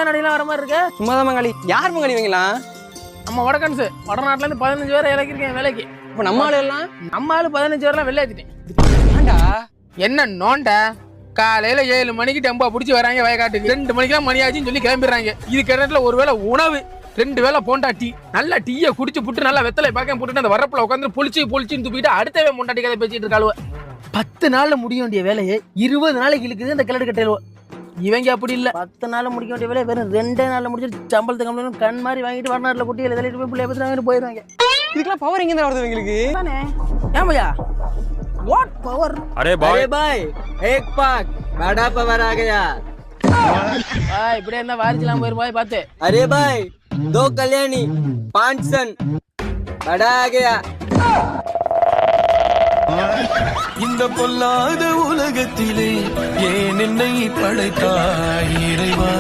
நடிகலாம் வர மாதிரி இருக்கு. சும்மாதான் மங்காளி. யார் மங்காளி இவங்களா? நம்ம வடக்கன்ஸ் வடநாட்டுல இருந்து 15 பேரை இறக்கிருக்கேன் வேலைக்கு. இப்ப நம்ம ஆளு எல்லாம் நம்ம ஆளு 15 பேர்லாம் வெளில ஏத்திட்டேன். ஏண்டா என்ன நோண்டா? காலையில 7 மணிக்கு டெம்பா பிடிச்சி வராங்க வயக்காட்டுக்கு. 2 மணிக்கெல்லாம் மணி ஆச்சுன்னு சொல்லி கிளம்பிடுறாங்க. இது கிணத்துல ஒருவேளை உணவு 2 வேளை போண்டா டீ. நல்லா டீயை குடிச்சு புட்டு நல்லா வெத்தலை பாக்க போட்டுட்டு அந்த வரப்புல உட்காந்து பொழிச்சுன்னு தூக்கிட்டு அடுத்தவே முண்டாட்டி கதை பேசிட்டு இருக்காளுவ. 10 நாள்ல முடிய வேண்டிய வேலையை 20 நாளைக்கு இழுக்குது இந்த கிளடு கட்டையிலுவ. இவங்க அப்படி இல்ல, 10 நாள்ல முடிக்க வேண்டிய வேலையை வெறும் 2 நாள்ல முடிச்சு சம்பளத்தை கம்பளம் கண் மாதிரி வாங்கிட்டு வடநாட்டுல குட்டியில தள்ளிட்டு போய் பிள்ளைய பத்தி வாங்கிட்டு போயிடுவாங்க. இதுக்கெல்லாம் பவர் எங்க வருது இவங்களுக்கு? ஏன் பையா வாட் பவர்? अरे भाई एक पाक बड़ा पावर आ गया. இப்படியே இருந்தா வாரிச்சலாம் போயிரு போய் பார்த்து. अरे भाई 2 कल्याणी 5 सन बड़ा आ गया. இந்த பொல்லாத உலகத்திலே ஏன் என்னை படைத்தாய் இறைவா?